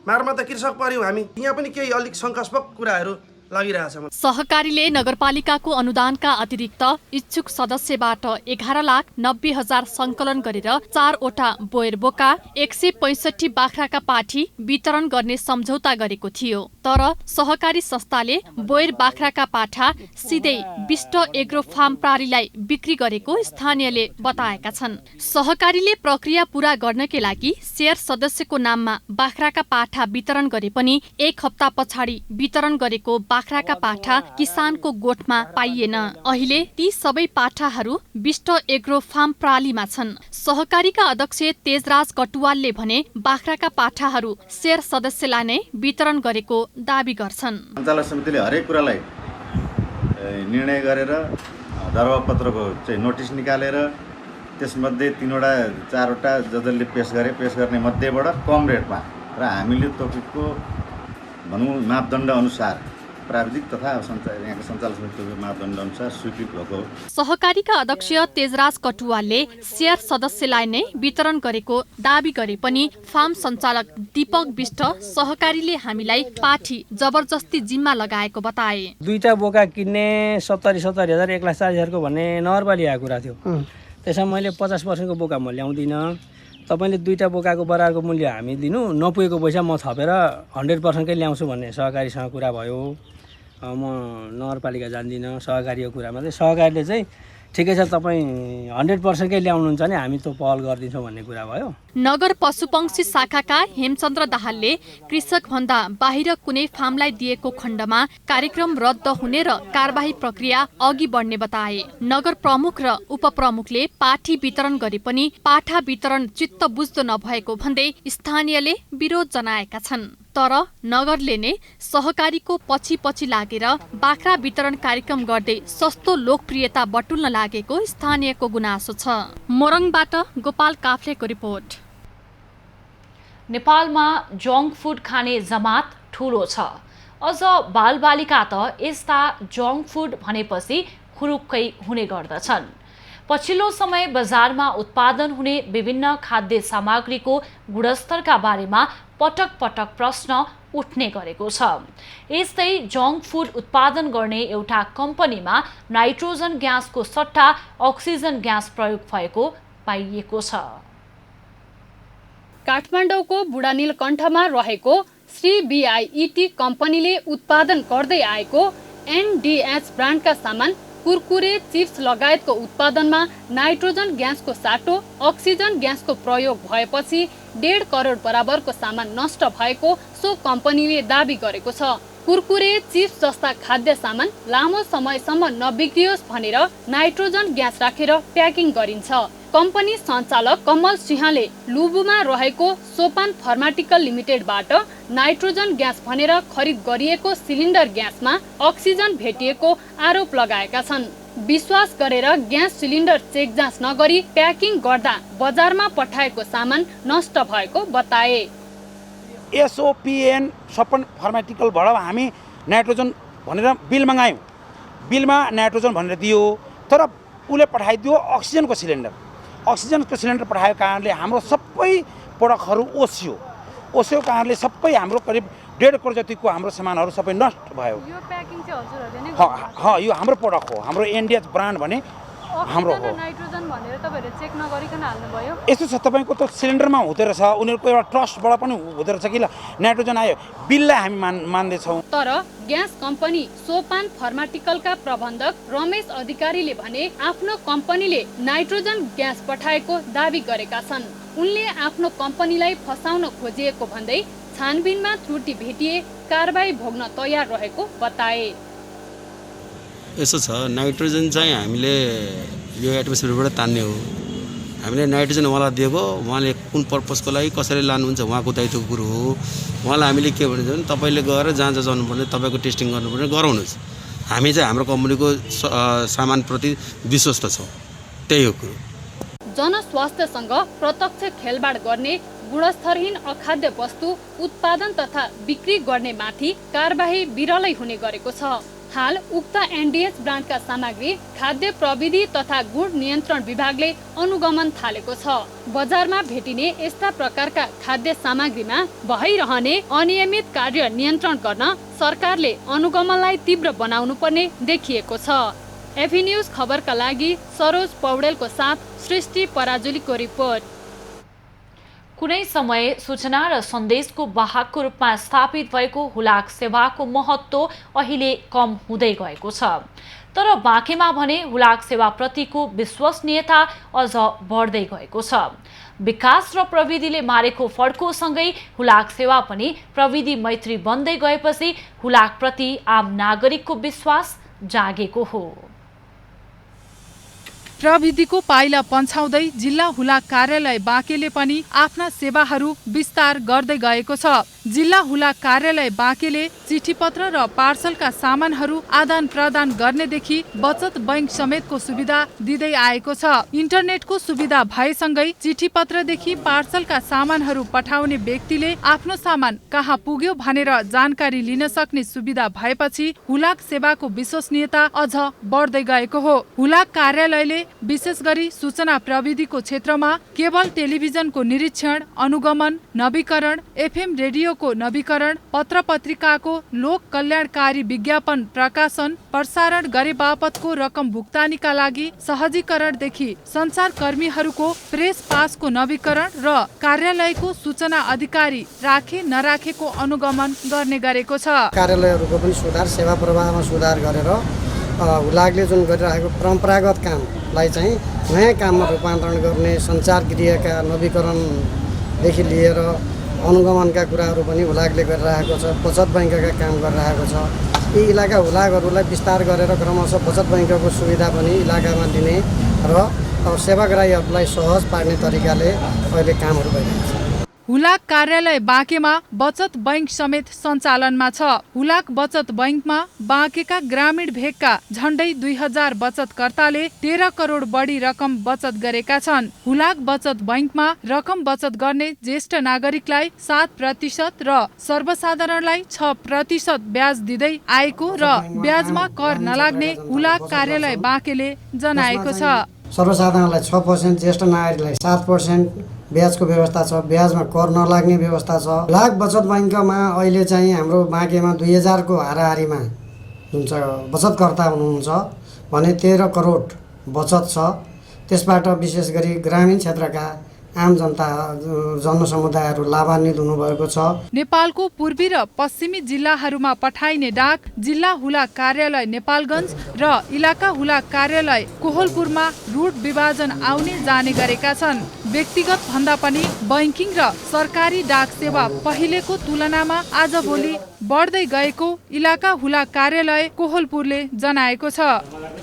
मारमा त कृषक पर्यो हामी। यहाँ पनि केही अलिक शङ्कास्पद कुराहरू लागिरहेछ। सहकारीले नगरपालिकाको अनुदानका अतिरिक्त इच्छुक सदस्यबाट 11,90,000 सङ्कलन गरेर 4 वटा बोयर बोका 165 बाख्राका पाठी वितरण गर्ने सम्झौता गरेको थियो। तर सहकारी संस्थाले बोयर बाख्राका पाठा सिधै बिष्ट एग्रो फार्म प्रालीलाई बिक्री गरेको स्थानीयले बताएका छन्। सहकारीले प्रक्रिया पूरा गर्नकै लागि शेयर सदस्यको नाममा बाख्राका पाठा वितरण गरे पनि 1 हप्ता पछाडि वितरण गरेको बाख्राका पाठा किसानको गोठमा पाइएन। अहिले ती सबै पाठाहरू बिष्ट एग्रो फार्म प्रालीमा छन्। सहकारीका अध्यक्ष तेजराज कटुवालले भने बाख्राका पाठाहरू शेयर सदस्यलाई नै वितरण गरेको दाबी गर्छन्। सञ्चालक समितिले हरेक कुरालाई निर्णय गरेर दरबारपत्रको चाहिँ नोटिस निकालेर त्यसमध्ये 3-4वटा जसले पेश गर्ने मध्येबाट कम रेटमा र हामीले तोकेको भनौँ मापदण्ड अनुसार प्राविधिक तथा यहाँको सञ्चालन समितिको मापदण्ड अनुसार स्वीकृत भएको हो। सहकारीका अध्यक्ष तेजराज कटुवालले शेयर सदस्यलाई नै वितरण गरेको दाबी गरे पनि फार्म सञ्चालक दीपक विष्ट सहकारीले हामीलाई पाठी जबरजस्ती जिम्मा लगाएको बताए। 2टा बोका किन्ने 70,000 1,40,000 भन्ने नगरपालिकाको कुरा थियो। त्यसमा मैले 50% बोका म ल्याउँदिनँ, तपाईँले 2टा बोकाको बराबरको मूल्य हामी दिनु, नपुगेको पैसा म थपेर 100% ल्याउँछु भन्ने सहकारीसँग कुरा भयो। म नगरपालिका जान्दिनँ, सहकारीको कुरामा चाहिँ सहकारीले चाहिँ ठिकै छ तपाईँ 100% ल्याउनुहुन्छ भने हामी त पहल गरिदिन्छौँ भन्ने कुरा भयो। नगर पशुपक्षी शाखाका हेमचन्द्र दाहालले कृषकभन्दा बाहिर कुनै फार्मलाई दिएको खण्डमा कार्यक्रम रद्द हुने र कारबाही प्रक्रिया अघि बढ्ने बताए। नगर प्रमुख र उपप्रमुखले पाठी वितरण गरे पनि पाठा वितरण चित्त बुझ्दो नभएको भन्दै स्थानीयले विरोध जनाएका छन्। तर नगरले नै सहकारीको पछि पछि लागेर बाख्रा वितरण कार्यक्रम गर्दै सस्तो लोकप्रियता बटुल्न लागेको स्थानीयको गुनासो छ। मोरङबाट गोपाल काफ्लेको रिपोर्ट। नेपालमा जङ्क फुड खाने जमात ठुलो छ। अझ बालबालिका त यस्ता जङ्क फुड भनेपछि खुरुक्कै हुने गर्दछन्। पछिल्लो समय बजारमा उत्पादन हुने विभिन्न खाद्य सामग्रीको गुणस्तरका बारेमा पटक पटक प्रश्न उठ्ने गरेको छ। यस्तै जङ्क फुड उत्पादन गर्ने एउटा कम्पनीमा नाइट्रोजन ग्यासको सट्टा अक्सिजन ग्यास प्रयोग भएको पाइएको छ। काठमाडौँको बुढानीलकण्ठमा रहेको श्री BIET कम्पनीले उत्पादन गर्दै आएको NDH ब्रान्डका सामान कुरकुरे, चिप्स लगायतको उत्पादनमा नाइट्रोजन ग्यासको साटो अक्सिजन ग्यासको प्रयोग भएपछि 1.5 करोड बराबरको सामान नष्ट भएको सो कम्पनीले दाबी गरेको छ। कुरकुरे, चिप्स जस्ता खाद्य सामान लामो समयसम्म नबिग्रियोस् भनेर नाइट्रोजन ग्यास राखेर प्याकिङ गरिन्छ। कम्पनी सञ्चालक कमल सिंहले लुबुमा रहेको सोपान फार्माटिकल लिमिटेडबाट नाइट्रोजन ग्यास भनेर खरिद गरिएको सिलिन्डर ग्यासमा अक्सिजन भेटिएको आरोप लगाएका छन्। विश्वास गरेर ग्यास सिलिन्डर चेक जाँच नगरी प्याकिङ गर्दा बजारमा पठाएको सामान नष्ट भएको बताए। SOPN सोपान फार्माटिकलबाट हामी नाइट्रोजन भनेर बिल मगायौँ। बिलमा नाइट्रोजन भनेर दियो, तर उसले पठाइदियो अक्सिजनको सिलिन्डर। अक्सिजनको सिलिन्डर पठाएको कारणले हाम्रो सबै प्रडक्टहरू ओस्यो कारणले सबै हाम्रो करिब 1.5 करोड जतिको हाम्रो सामानहरू सबै नष्ट भयो। यो प्याकिङ चाहिँ हजुरहरुले नै यो हाम्रो प्रडक्ट हो, हाम्रो NDH ब्रान्ड भने हाम्रो हो। नाइट्रोजन भनेर तपाईहरुले चेक नगरिकन हाल्नुभयो। यस्तो छ, तपाईको त सिलिन्डरमा हुँदो रहेछ, उनीहरूको एउटा ट्रस्टबाट पनि हुँदो रहेछ कि ल नाइट्रोजन आयो, बिललाई हामी मान्दैछौँ। तर ग्यास कम्पनी सोपान फार्माटिकलका प्रबन्धक रमेश अधिकारीले भने आफ्नो कम्पनीले नाइट्रोजन ग्यास पठाएको दाबी गरेका छन्। उनले आफ्नो कम्पनीलाई फसाउन खोजिएको भन्दै छानबिनमा त्रुटि भेटिए कारबाही भोग्न तयार रहेको बताए। यसो छ, नाइट्रोजन चाहिँ हामीले यो एटमोस्फियरबाट तान्ने हो। हामीले नाइट्रोजन उहाँलाई दिएको, उहाँले कुन पर्पजको लागि कसरी लानुहुन्छ उहाँको दायित्वको कुरो हो। उहाँलाई हामीले के भनेको भने तपाईँले गएर जहाँ जहाँ जानुपर्ने तपाईँको टेस्टिङ गर्नुपर्ने गराउनुहोस्। हामी चाहिँ हाम्रो कम्पनीको सामानप्रति विश्वस्त छौँ, त्यही हो कुरो। जनस्वास्थ्यसँग प्रत्यक्ष खेलबाड गर्ने गुणस्तरहीन अखाद्य वस्तु उत्पादन तथा बिक्री गर्ने माथि कारबाही बिरलै हुने गरेको छ। हाल उक्त NDH ब्रान्डका सामग्री खाद्य प्रविधि तथा गुण नियन्त्रण विभागले अनुगमन थालेको छ। बजारमा भेटिने यस्ता प्रकारका खाद्य सामग्रीमा भइरहने अनियमित कार्य नियन्त्रण गर्न सरकारले अनुगमनलाई तीव्र बनाउनु पर्ने देखिएको छ। एफी न्यूज खबरका लागि सरोज पौडेलको साथ सृष्टि पराजुलीको रिपोर्ट। कुनै समय सूचना र सन्देशको वाहकको रूपमा स्थापित भएको हुलाक सेवाको महत्त्व अहिले कम हुँदै गएको छ। तर बाँकीमा भने हुलाक सेवाप्रतिको विश्वसनीयता अझ बढ्दै गएको छ। विकास र प्रविधिले मारेको फड्कोसँगै हुलाक सेवा पनि प्रविधि मैत्री बन्दै गएपछि हुलाकप्रति आम नागरिकको विश्वास जागेको हो। प्रविधिको पाइला पन्छाउँदै जिल्ला हुलाक कार्यालय बाँकेले पनि आफ्ना सेवाहरू विस्तार गर्दै गएको छ। जिल्ला हुलाक कार्यालय बाँकेले चिठीपत्र र पार्सलका सामानहरू आदान प्रदान गर्नेदेखि बचत बैंक समेतको सुविधा दिँदै आएको छ। इन्टरनेटको सुविधा भएसँगै चिठीपत्रदेखि पार्सलका सामानहरू पठाउने व्यक्तिले आफ्नो सामान कहाँ पुग्यो भनेर जानकारी लिन सक्ने सुविधा भएपछि हुलाक सेवाको विश्वसनीयता अझ बढ्दै गएको हो। हुलाक कार्यालयले विशेष गरी सूचना प्रविधिको क्षेत्रमा केबल टेलिभिजनको निरीक्षण, अनुगमन, नवीकरण, एफएम रेडियोको नवीकरण, पत्र पत्रिकाको लोक कल्याणकारी विज्ञापन प्रकाशन, प्रसारण गरे बापतको रकम भुक्तानीका लागि सहजीकरणदेखि सञ्चारकर्मीहरूको प्रेस पासको नवीकरण र कार्यालयको सूचना अधिकारी राखे नराखेको अनुगमन गर्ने गरेको छ। कार्यालयहरूको पनि सुधार, सेवा प्रवाहमा सुधार गरेर हुलाकले जुन गरिरहेको परम्परागत कामलाई चाहिँ नयाँ काममा रूपान्तरण गर्ने, सञ्चार क्रियाका नवीकरणदेखि लिएर अनुगमनका कुराहरू पनि हुलाकले गरिरहेको छ। बचत बैंकका काम गरिरहेको छ। यी इलाका हुलाकहरूलाई विस्तार गरेर क्रमशः बचत बैंकको सुविधा पनि इलाकामा दिने र सेवाग्राहीहरूलाई सहज पार्ने तरिकाले अहिले कामहरू भइरहेको छ। हुलाक कार्यालय बाँकेमा बचत बैंक समेत सञ्चालनमा छ। हुलाक बचत बैंकमा बाँकेका ग्रामीण भेगका झण्डै 2000 बचतकर्ताले 13 करोड बढी रकम बचत गरेका छन्। हुलाक बचत बैंकमा रकम बचत गर्ने ज्येष्ठ नागरिकलाई 7% र सर्वसाधारणलाई 6% ब्याज दिँदै आएको र ब्याजमा कर नलाग्ने हुलाक कार्यालय बाँकेले जनाएको छ। सर्वसाधारणलाई 6%, ज्येष्ठ नागरिकलाई 7% ब्याजको व्यवस्था छ। ब्याजमा कर नलाग्ने व्यवस्था छ। हुलाक बचत बैंकमा अहिले चाहिँ हाम्रो बाँकेमा 2000 को हाराहारीमा जुन चाहिँ बचतकर्ता हुनुहुन्छ भने 13 करोड बचत छ। त्यसबाट विशेष गरी ग्रामीण क्षेत्रका आम जनता जनसमुदायहरू लाभान्वित हुनुभएको छ। नेपालको पूर्वी र पश्चिमी जिल्लाहरूमा पठाइने डाक जिल्ला हुलाक कार्यालय नेपालगञ्ज र इलाका हुलाक कार्यालय कोहलपुरमा रुट विभाजन आउने जाने गरेका छन्। व्यक्तिगत भन्दा पनि बैंकिङ र सरकारी डाक सेवा पहिलेको तुलनामा आजभोलि बढ्दै गएको इलाका हुलाक कार्यालय कोहलपुरले जनाएको छ।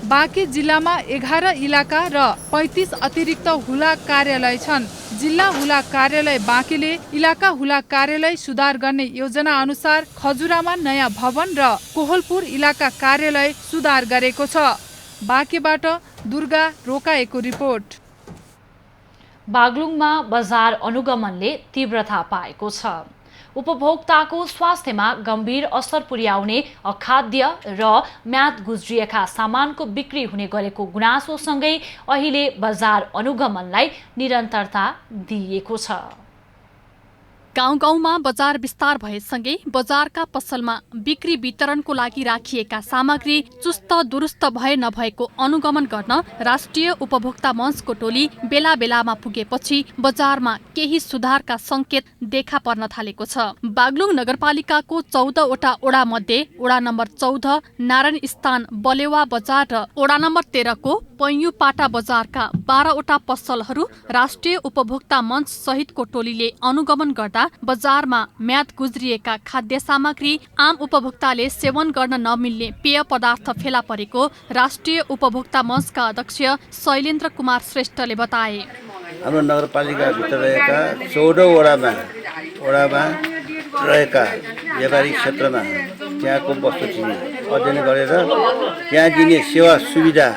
बाँके जिल्लामा 11 इलाका र 35 अतिरिक्त हुलाक कार्यालय छन्। जिल्ला हुलाक कार्यालय बाँकेले इलाका हुलाक कार्यालय सुधार गर्ने योजना अनुसार खजुरामा नयाँ भवन र कोहलपुर इलाका कार्यालय सुधार गरेको छ। बाँकेबाट दुर्गा रोकाएको रिपोर्ट। बागलुङमा बजार अनुगमनले तीव्रता पाएको छ। उपभोक्ताको स्वास्थ्यमा गम्भीर असर पुर्याउने अखाद्य र म्याद गुज्रिएका सामानको बिक्री हुने गरेको गुनासोसँगै अहिले बजार अनुगमनलाई निरन्तरता दिइएको छ। गाउँ गाउँमा बजार विस्तार भएसँगै बजारका पसलमा बिक्री वितरणको लागि राखिएका सामग्री चुस्त दुरुस्त भए नभएको अनुगमन गर्न राष्ट्रिय उपभोक्ता मञ्चको टोली बेला बेलामा पुगेपछि बजारमा केही सुधारका संकेत देखा पर्न थालेको छ। बागलुङ नगरपालिकाको 14 वटा ओडा मध्ये ओडा नम्बर 14 नारायण स्थान बलेवा बजार र ओडा नम्बर 13 को पैयुपाटा बजारका 12 वटा पसलहरू राष्ट्रिय उपभोक्ता मञ्च सहितको टोलीले अनुगमन गर्दा बजारमा म्याद गुज्रिएका खाद्य सामग्री, आम उपभोक्ताले सेवन गर्न नमिल्ने पेय पदार्थ फेला परेको राष्ट्रिय उपभोक्ता मञ्चका अध्यक्ष शैलेन्द्र कुमार श्रेष्ठले बताए। हाम्रो नगरपालिकाभित्र रहेका 14 वडामा रहेका व्यापारिक क्षेत्रमा त्यहाँको वस्तु चिनी अध्ययन गरेर त्यहाँ दिने सेवा सुविधा,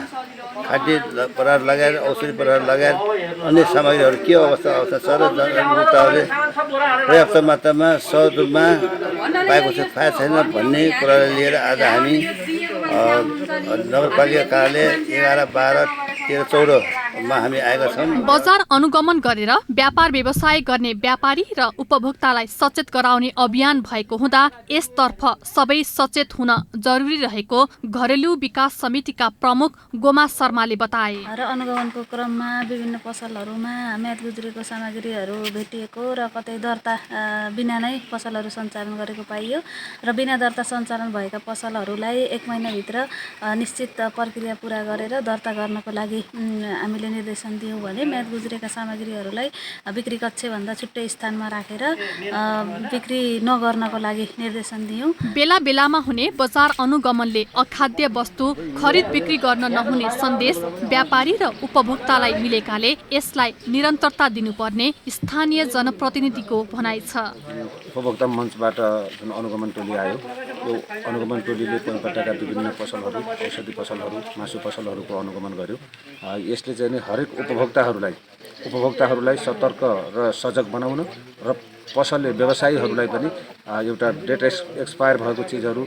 खाद्य पदार्थ लगायत औषधि पदार्थ लगायत अन्य सामग्रीहरू के अवस्था छ र जनभोक्ताहरूले पर्याप्त मात्रामा सहज रूपमा पाएको छ छैन भन्ने कुरालाई लिएर आज हामी नगरपालिका कार्यालय 11, 12, 13, 14 मा हामी आएका छौँ। बजार अनुगमन गरेर व्यापार व्यवसाय गर्ने व्यापारी र उपभोक्तालाई सचेत गराउने अभियान भएको हुँदा यसतर्फ सबै सचेत हुन जरुरी रहेको घरेलु विकास समितिका प्रमुख गोमा शर्माले बताए। र अनुगमनको क्रममा विभिन्न पसलहरूमा म्याद गुज्रेको सामग्रीहरू भेटिएको र कतै दर्ता बिना नै पसलहरू सञ्चालन गरेको पाइयो र बिना दर्ता सञ्चालन भएका पसलहरूलाई 1 महिनाभित्र निश्चित प्रक्रिया पूरा गरेर दर्ता गर्नको लागि हामीले निर्देशन दियौँ भने म्याद गुज्रेका सामग्रीहरूलाई बिक्री कक्षभन्दा छुट्टै स्थानमा राखेर बिक्री नगर्नको लागि निर्देशन दियौँ। बेला बेलामा हुने बजार अनुगमनले अखाद्य वस्तु खरिद बिक्री गर्न नहुने सन्देश व्यापारी र उपभोक्तालाई मिलेकाले यसलाई निरन्तरता दिनुपर्ने स्थानीय जनप्रतिनिधिको भनाइ छ। उपभोक्ता मञ्चबाट जुन अनुगमन टोली आयो, यो अनुगमन टोलीले कोलकाताका विभिन्न पसलहरू, औषधि पसलहरू, मासु पसलहरूको अनुगमन गर्यो। यसले चाहिँ नि हरेक उपभोक्ताहरूलाई सतर्क र सजग बनाउन र पसलले व्यवसायीहरूलाई पनि एउटा डेट एक्सपायर भएको चिजहरू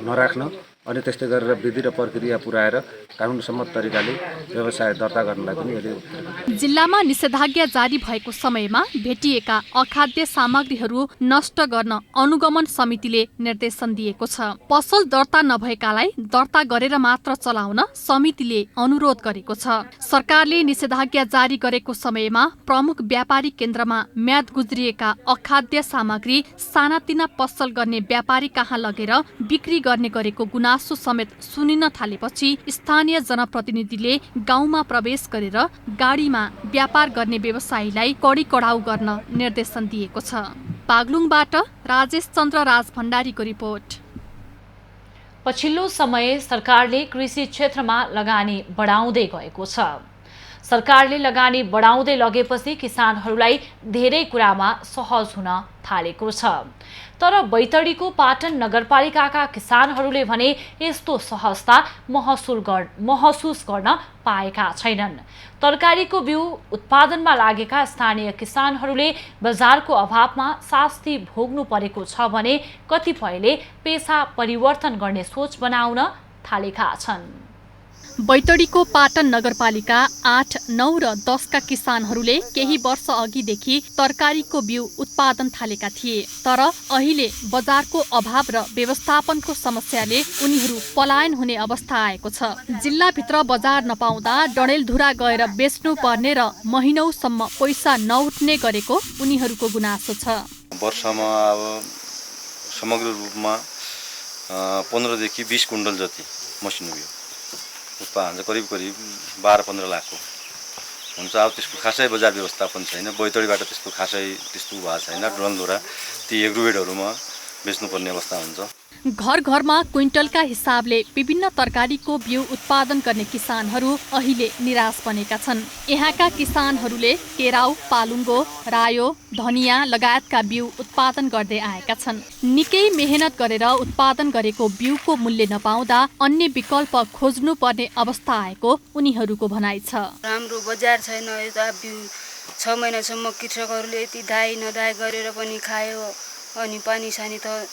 नराख्न अनि त्यस्तै गरेर विधि र प्रक्रिया पुर्याएर कानुनसम्मत तरिकाले व्यवसाय दर्ता गर्नलाई पनि यसले। जिल्लामा निषेधाज्ञा जारी भएको समयमा भेटिएका अखाद्य सामग्रीहरू नष्ट गर्न अनुगमन समितिले निर्देशन दिएको छ। पसल दर्ता नभएकालाई दर्ता गरेर मात्र चलाउन समितिले अनुरोध गरेको छ। सरकारले निषेधाज्ञा जारी गरेको समयमा प्रमुख व्यापारी केन्द्रमा म्याद गुज्रिएका अखाद्य सामग्री सानातिना पसल गर्ने व्यापारी कहाँ लगेर बिक्री गर्ने गरेको गुनासो समेत सुनिन थालेपछि स्थानीय जनप्रतिनिधिले गाउँमा प्रवेश गरेर गाडीमा व्यापार गर्ने व्यवसायीलाई कडी कडाउ गर्न निर्देशन दिएको छ। बागलुङबाट राजेश चन्द्र राजभण्डारीको रिपोर्ट। पछिल्लो समय सरकारले कृषि क्षेत्रमा लगानी बढाउँदै गएको छ। सरकारले लगानी बढाउँदै लगेपछि किसानहरूलाई धेरै कुरामा सहज हुन थालेको छ। तर बैतडीको पाटन नगरपालिकाका किसानहरूले भने यस्तो सहजता महसुस गर्न पाएका छैनन्। तरकारीको बिउ उत्पादनमा लागेका स्थानीय किसानहरूले बजारको अभावमा शास्ति भोग्नु परेको छ भने कतिपयले पेसा परिवर्तन गर्ने सोच बनाउन थालेका छन्। बैतडीको पाटन नगरपालिका 8, 9 र 10 का किसानहरूले केही वर्ष अघिदेखि तरकारीको बिउ उत्पादन थालेका थिए। तर अहिले बजारको अभाव र व्यवस्थापनको समस्याले उनीहरू पलायन हुने अवस्था आएको छ। जिल्लाभित्र बजार नपाउँदा डडेलधुरा गएर बेच्नु पर्ने र महिनौसम्म पैसा नउठ्ने गरेको उनीहरूको गुनासो छ। वर्षमा अब समग्र रूपमा 15 देखि 20 कुइन्टल जति मसिनो बिउ उत्पादन करिब 12-15 लाखको हुन्छ। अब त्यसको खासै बजार व्यवस्थापन छैन। बैतडीबाट त्यस्तो खासै त्यस्तो भएको छैन। डडेलधुरा ती एग्रोवेटहरूमा बेच्नुपर्ने अवस्था हुन्छ। घर घरमा क्विन्टलका हिसाबले विभिन्न तरकारीको बिउ उत्पादन गर्ने किसानहरू अहिले निराश बनेका छन्। यहाँका किसानहरूले केराउ, पालुङ्गो, रायो, धनिया लगायतका बिउ उत्पादन गर्दै आएका छन्। निकै मेहनत गरेर उत्पादन गरेको बिउको मूल्य नपाउँदा अन्य विकल्प खोज्नु पर्ने अवस्था आएको उनीहरूको भनाइ छ। राम्रो बजार छैन। यता बिउ 6 महिनासम्म कृषकहरूले यति दाइ नदाइ गरेर पनि खायो। अनि पानी सानी त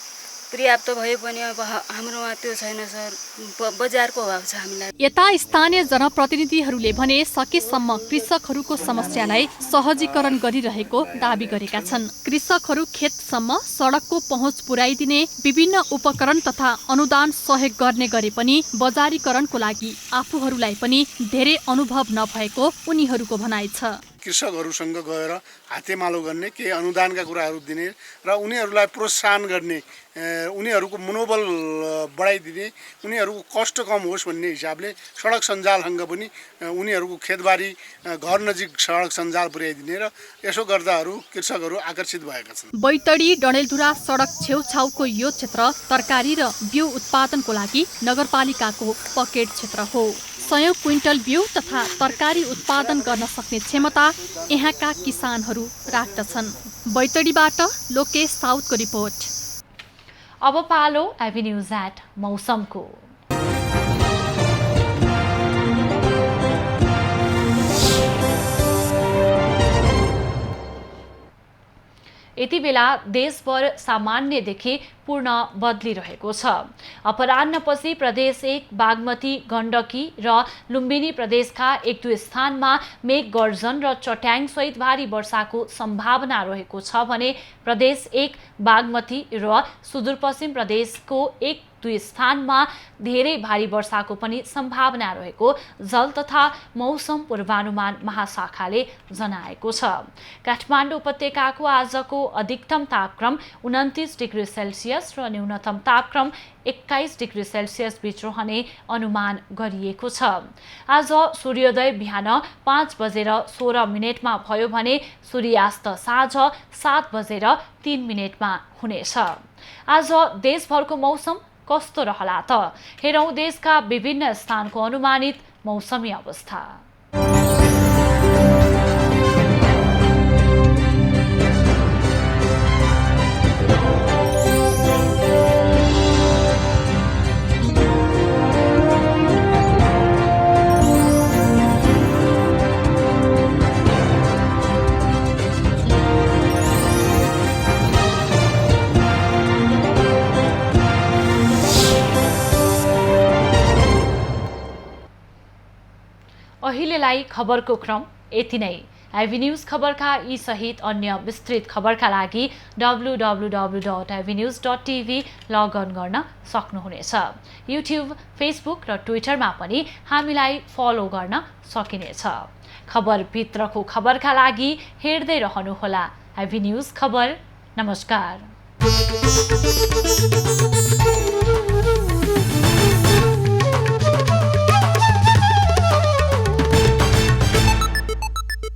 पर्याप्त भए पनि अब हाम्रोमा त्यो छैन सर। बजारको अभाव छ हामीलाई। यता स्थानीय जनप्रतिनिधिहरूले भने सकेसम्म कृषकहरूको समस्यालाई सहजीकरण गरिरहेको दाबी गरेका छन्। कृषकहरू खेतसम्म सडकको पहुँच पुर्याइदिने विभिन्न उपकरण तथा अनुदान सहयोग गर्ने गरे पनि बजारीकरणको लागि आफूहरूलाई पनि धेरै अनुभव नभएको उनीहरूको भनाइ छ। कृषकहरूसँग गएर हातेमालो गर्ने, केही अनुदानका कुराहरू दिने र उनीहरूलाई प्रोत्साहन गर्ने, उनीहरूको मनोबल बढाइदिने, उनीहरूको कष्ट कम होस् भन्ने हिसाबले सडक सञ्जालसँग पनि उनीहरूको खेतबारी घर नजिक सडक सञ्जाल पुर्याइदिने र यसो गर्दाहरू कृषकहरू आकर्षित भएका छन्। बैतडी डडेलधुरा सडक छेउछाउको यो क्षेत्र तरकारी र बिउ उत्पादनको लागि नगरपालिकाको पकेट क्षेत्र हो। 100 क्विन्टल बिउ तथा तरकारी उत्पादन गर्न सक्ने क्षमता यहाँका किसानहरू राख्दछन्। बैतडीबाट लोकेश साउथको रिपोर्ट। अब पालो एभिन्यूज एट मौसमको। यति बेला देशभर सामान्यदेखि पूर्ण बदलिरहेको छ। अपराह्नपछि प्रदेश 1, बागमती, गण्डकी र लुम्बिनी प्रदेशका 1-2 स्थानमा मेघ गर्जन र चट्याङसहित भारी वर्षाको सम्भावना रहेको छ भने प्रदेश 1, बागमती र सुदूरपश्चिम प्रदेशको 1-2 स्थानमा धेरै भारी वर्षाको पनि सम्भावना रहेको जल तथा मौसम पूर्वानुमान महाशाखाले जनाएको छ। काठमाडौँ उपत्यकाको आजको अधिकतम तापक्रम 29 डिग्री सेल्सियस र न्यूनतम तापक्रम 21 डिग्री सेल्सियस बीच रहने अनुमान गरिएको छ। आज सूर्योदय बिहान 5:16 भयो भने सूर्यास्त साँझ 7:03 हुनेछ। आज देशभरको मौसम कस्तो रहला त? हेरौं देशका विभिन्न स्थानको अनुमानित मौसमी अवस्था। आजलाई खबरको क्रम यति नै। आइभी न्यूज खबरका यी सहित अन्य विस्तृत खबरका लागि www.ivnews.tv लगअन गर्न सक्नुहुनेछ। युट्युब, फेसबुक र ट्विटरमा पनि हामीलाई फलो गर्न सकिनेछ। खबरभित्रको खबरका लागि हेर्दै रहनुहोला आइभी न्यूज खबर। नमस्कार।